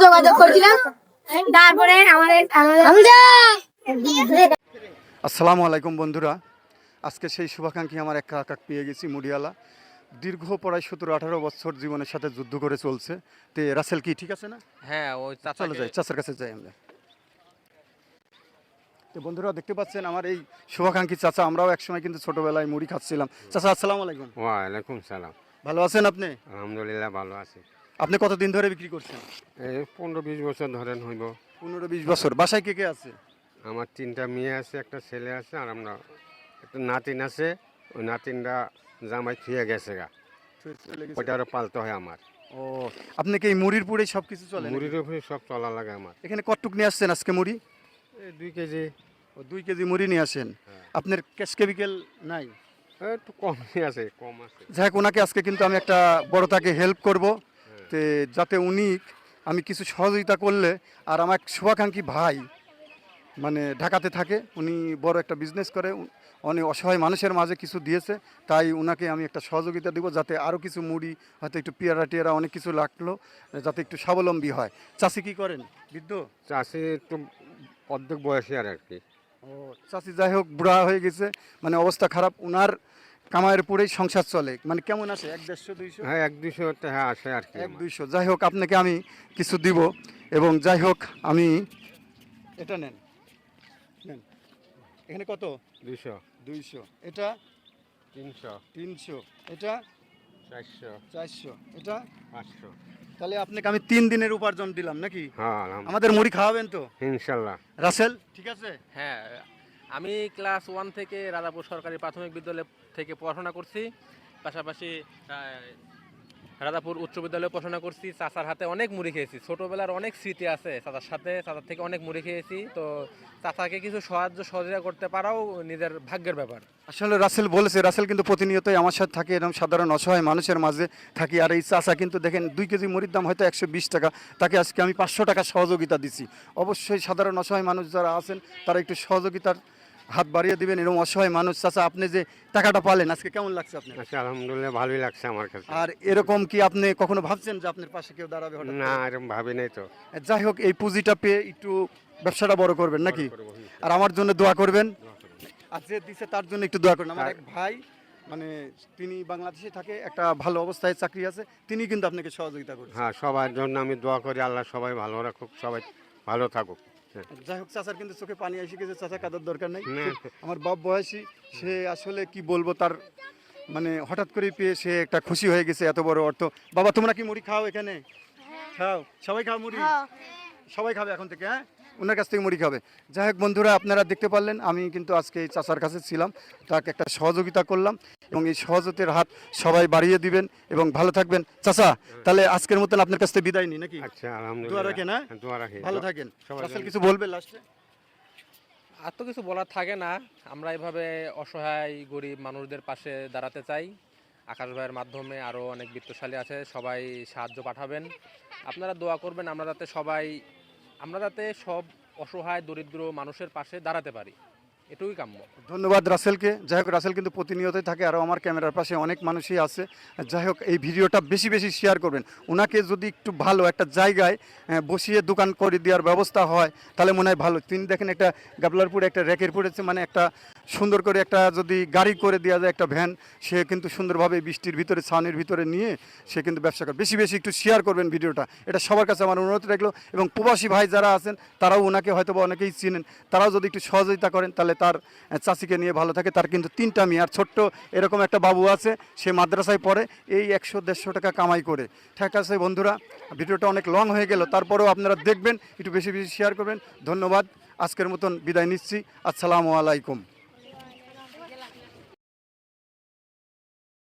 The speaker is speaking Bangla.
যোগাযোগ করছিলাম। তারপরে আসসালামু আলাইকুম বন্ধুরা, আজকে সেই শুভাকাঙ্ক্ষী আমার এক কাকা পেয়ে গেছি মুড়িয়ালা। দীর্ঘ প্রায় 17-18 বছর জীবনের সাথে যুদ্ধ করে চলছে। তে রাসেল কি ঠিক আছে না? হ্যাঁ, ওই চলো যাই, চাচার কাছে যাই আমরা। তো বন্ধুরা দেখতে পাচ্ছেন আমার এই শুভাকাঙ্ক্ষী চাচা, আমরাও একসময় কিন্তু ছোটবেলায় মুড়ি খাচ্ছিলাম। চাচা আসসালামু আলাইকুম। ওয়ালাইকুম সালাম। ভালো আছেন আপনি? আলহামদুলিল্লাহ ভালো আছি। আপনি কতদিন ধরে বিক্রি করছেন? এই 15-20 বছর ধরেন হইব। 15-20 বছর। বাসায় কে কে আছে? আমার 3টা মেয়ে আছে, একটা ছেলে আছে, আর আমরা একটা নাতিন আছে। ওই নাতিনটা জামাই খেয়ে গেছে গা, ওইটা আরও পালতে হয় আমার। ও, আপনি কি এই মুড়ির পুরে সব কিছু চলে? মুড়ির উপরে সব চলা লাগে আমার। এখানে কতটুক নিয়ে আসছেন আজকে মুড়ি? এই 2 কেজি। ও 2 কেজি মুড়ি নিয়ে আসেন। আপনার ক্যাশ কেমিক্যাল নাই? একটু কমই আছে, কম আছে। যাই হোক, ওনাকে আজকে কিন্তু আমি একটা বড় তাকে হেল্প করব, তে যাতে উনি আমি কিছু সহযোগিতা করলে, আর আমার এক শুভাকাঙ্ক্ষী ভাই মানে ঢাকাতে থাকে, উনি বড় একটা বিজনেস করে, অনেক অসহায় মানুষের মাঝে কিছু দিয়েছে, তাই ওনাকে আমি একটা সহযোগিতা দেবো যাতে আরও কিছু মুড়ি, হয়তো একটু পেয়ারা টিয়ারা অনেক কিছু লাগলো, যাতে একটু স্বাবলম্বী হয়। চাষি কী করেন? বৃদ্ধ? চাষি একটু অর্ধেক বয়সী আর কি। ও, চাষি যাই হোক বুড়া হয়ে গেছে, মানে অবস্থা খারাপ, ওনার কামাইয়ের পরেই সংসার চলে। মানে কেমন আছে? 100-150-200? হ্যাঁ, 1-200 হ্যাঁ আসে আর কি। 100-200। যাই হোক, আপনাকে আমি কিছু দিব, এবং যাই হোক আমি এটা নেন নেন। এখানে কত? 200, 200। এটা 300, 300। এটা 400, 400। এটা 500। তাহলে আপনাকে আমি 3 দিনের উপার্জন দিলাম নাকি? হ্যাঁ আলহামদুলিল্লাহ। আমাদের মুড়ি খাওয়াবেন তো ইনশাল্লাহ। রাসেল? ঠিক আছে। হ্যাঁ, আমি ক্লাস 1 থেকে রাজাপুর সরকারি প্রাথমিক বিদ্যালয় থেকে পড়াশোনা করছি, পাশাপাশি রাজাপুর উচ্চ বিদ্যালয়ে পড়াশোনা করছি। চাচার হাতে অনেক মুড়ি খেয়েছি, ছোটোবেলার অনেক স্মৃতি আছে চাচার সাথে, চাচার থেকে অনেক মুড়ি খেয়েছি। তো চাচাকে কিছু সহযোগিতা করতে পারাও নিজের ভাগ্যের ব্যাপার। আসলে রাসেল বলেছে, রাসেল কিন্তু প্রতিনিয়তই আমার সাথে থাকে, এরকম সাধারণ অসহায় মানুষের মাঝে থাকি। আর এই চাচা কিন্তু দেখেন 2 কেজি মুড়ির দাম হয়তো 120 টাকা, তাকে আজকে আমি 500 টাকা সহযোগিতা দিচ্ছি। অবশ্যই সাধারণ অসহায় মানুষ যারা আছেন তারা একটু সহযোগিতার হাত বাড়িয়ে দিবেন, এরকম অসহায় মানুষ। চাচা আপনি যে টাকাটা পালেন আজকে কেমন লাগছে আপনার? আচ্ছা, আলহামদুলিল্লাহ ভালোই লাগছে আমার কাছে। আর এরকম কি আপনি কখনো ভাবছেন যে আপনার পাশে কেউ দাঁড়াবে হঠাৎ না, করে? এরকম ভাবি নাই তো। যাই হোক, এই পুঁজিটা পেয়ে একটু ব্যবসাটা বড় করবেন নাকি? করবো। আর আমার জন্য দোয়া করবেন, আর যে দিছে তার জন্য একটু দোয়া করুন। আমার এক ভাই মানে তিনি বাংলাদেশে থাকে, একটা ভালো অবস্থায় চাকরি আছে, তিনি কিন্তু আপনাকে সহযোগিতা করছেন। হ্যাঁ, সবার জন্য আমি দোয়া করি, আল্লাহ সবাই ভালো রাখুক, সবাই ভালো থাকুক। হ্যাঁ। যাই হোক, চাচার কিন্তু চোখে পানি এসে গেছে, চাচা কাদার দরকার নেই। না। আমার বাপ বয়সী, সে আসলে কি বলবো, তার মানে হঠাৎ করে পেয়ে সে একটা খুশি হয়ে গেছে, এত বড় অর্থ। বাবা তোমরা কি মুড়ি খাও এখানে? খাও, সবাই খাও মুড়ি? সবাই খাবে এখন থেকে, হ্যাঁ, ওনার কাছ থেকে মুড়ি খাবে। যাই হোক বন্ধুরা, আপনারা দেখতে পারলেন আমি কিন্তু আজকে এই চাচার কাছে ছিলাম, তাকে একটা সহযোগিতা করলাম, এবং এই সহযোগিতার হাত সবাই বাড়িয়ে দিবেন এবং ভালো থাকবেন। চাচা তাহলে আজকের মতন আপনার কাছ থেকে বিদায় নিই নাকি? আচ্ছা, আলহামদুলিল্লাহ। দোয়া রাখেন, হ্যাঁ? দোয়া রাখি। ভালো থাকেন। সবার রাসেল জন্য। কিছু বলবে লাস্টে? আর তো কিছু বলার থাকে না, আমরা এভাবে অসহায় গরিব মানুষদের পাশে দাঁড়াতে চাই। আকাশ ভাইয়ের মাধ্যমে আরও অনেক বিত্তশালী আছে, সবাই সাহায্য পাঠাবেন, আপনারা দোয়া করবেন আমরা যাতে সব অসহায় দরিদ্র মানুষের পাশে দাঁড়াতে পারি, এটুকুই কাম্য। ধন্যবাদ রাসেলকে। যাই হোক, রাসেল কিন্তু প্রতিনিয়তই থাকে, আরও আমার ক্যামেরার পাশে অনেক মানুষই আছে। যাই হোক, এই ভিডিওটা বেশি বেশি শেয়ার করবেন। ওনাকে যদি একটু ভালো একটা জায়গায় বসিয়ে দোকান করে দেওয়ার ব্যবস্থা হয় তাহলে মনে হয় ভালো। তিনি দেখেন একটা গাবলারপুরে একটা র্যাকের পড়েছে, মানে একটা সুন্দর করে একটা যদি গাড়ি করে দেওয়া যায়, একটা ভ্যান, সে কিন্তু সুন্দরভাবে বৃষ্টির ভিতরে ছাউনির ভিতরে নিয়ে সে কিন্তু ব্যবসা করে। বেশি বেশি একটু শেয়ার করবেন ভিডিওটা, এটা সবার কাছে আমার অনুরোধ রাখলো। এবং প্রবাসী ভাই যারা আছেন তারাও ওনাকে হয়তো বা অনেকেই চিনেন, তারাও যদি একটু সহযোগিতা করেন তাহলে তার চাচিকে নিয়ে ভালো থাকে। তার কিন্তু 3টা মেয়ে, আর ছোট্ট এরকম একটা বাবু আছে, সে মাদ্রাসায় পড়ে, এই 100-150 টাকা কামাই করে। ঠিক আছে বন্ধুরা, ভিডিওটা অনেক লং হয়ে গেল, তারপরেও আপনারা দেখবেন, একটু বেশি বেশি শেয়ার করবেন। ধন্যবাদ, আজকের মতন বিদায় নিচ্ছি। আসসালামু আলাইকুম।